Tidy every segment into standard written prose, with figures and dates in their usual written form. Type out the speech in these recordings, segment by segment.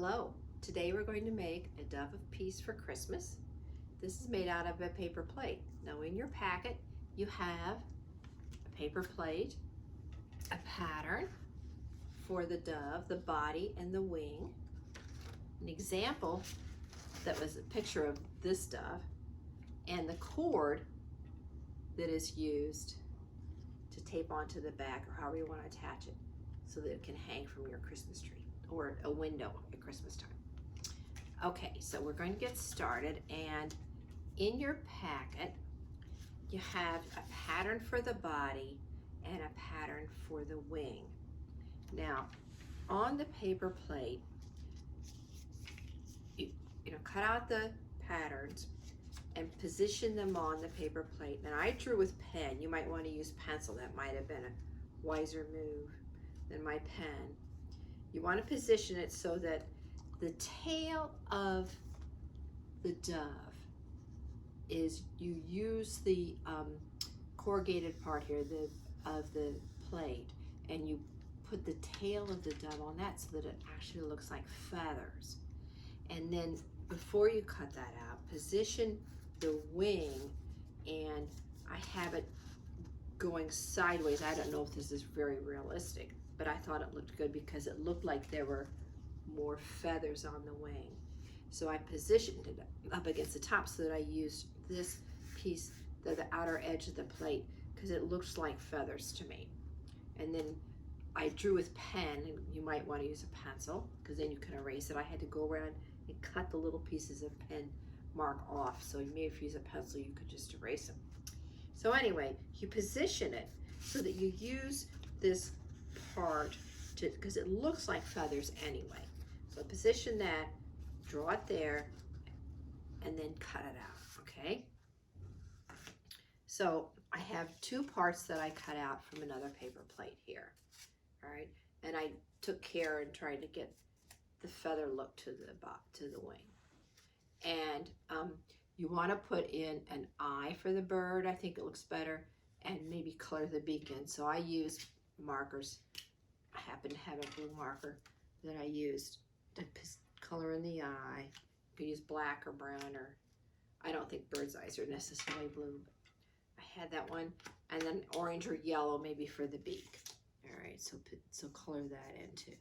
Hello, today we're going to make a dove of peace for Christmas. This is made out of a paper plate. Now in your packet you have a paper plate, a pattern for the dove, the body and the wing, an example that was a picture of this dove, and the cord that is used to tape onto the back or however you want to attach it so that it can hang from your Christmas tree or a window at Christmas time. Okay, so we're going to get started, and in your packet you have a pattern for the body and a pattern for the wing. Now on the paper plate, you cut out the patterns and position them on the paper plate. And I drew with pen. You might want to use pencil. That might have been a wiser move than my pen. You want to position it so that the tail of the dove is, you use the corrugated part here of the plate, and you put the tail of the dove on that so that it actually looks like feathers. And then before you cut that out, position the wing, and I have it going sideways. I don't know if this is very realistic, but I thought it looked good because it looked like there were more feathers on the wing. So I positioned it up against the top so that I used this piece, the outer edge of the plate, because it looks like feathers to me. And then I drew with pen, and you might want to use a pencil because then you can erase it. I had to go around and cut the little pieces of pen mark off, so maybe if you use a pencil you could just erase them. So anyway, you position it so that you use this part to, because it looks like feathers anyway. So position that, draw it there, and then cut it out, okay? So I have two parts that I cut out from another paper plate here, all right? And I took care and tried to get the feather look to the wing. And you want to put in an eye for the bird. I think it looks better, and maybe color the beak in. So I used markers. I happen to have a blue marker that I used to color in the eye. You could use black or brown, or I don't think birds' eyes are necessarily blue, but I had that one, and then orange or yellow maybe for the beak. All right, so color that in too.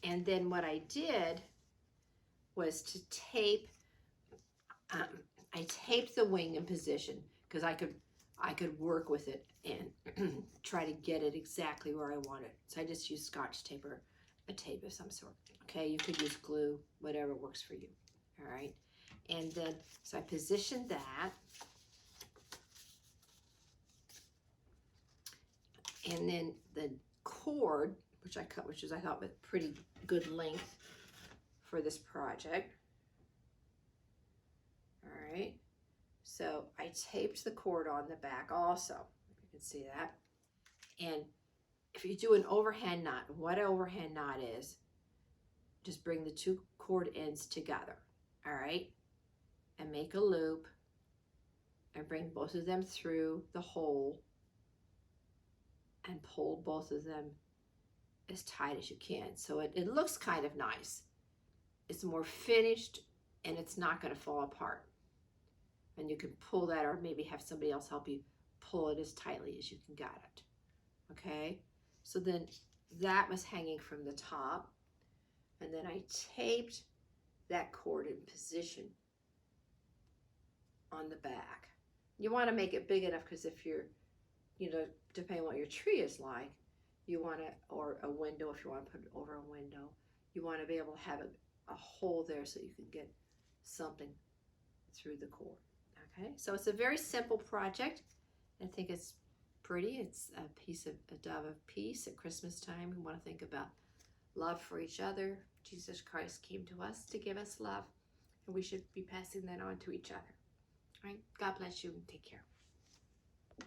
And then what I did was to tape, I taped the wing in position because I could work with it and try to get it exactly where I want it. So I just used Scotch tape or a tape of some sort. Okay, you could use glue, whatever works for you. All right, and then, so I positioned that. And then the cord, which I cut, which is I thought was pretty good length for this project. All right, so I taped the cord on the back also. You can see that. And if you do an overhand knot, what an overhand knot is, just bring the two cord ends together, all right, and make a loop and bring both of them through the hole and pull both of them as tight as you can. So it looks kind of nice. It's more finished and it's not going to fall apart. And you can pull that, or maybe have somebody else help you pull it as tightly as you can get it. Okay, so then that was hanging from the top, and then I taped that cord in position on the back. You want to make it big enough because if you're, depending on what your tree is like, you want to, or a window, if you want to put it over a window, you want to be able to have a hole there so you can get something through the cord. Okay, so it's a very simple project. I think it's pretty. It's a dove of peace at Christmas time. We want to think about love for each other. Jesus Christ came to us to give us love, and we should be passing that on to each other. All right, God bless you and take care.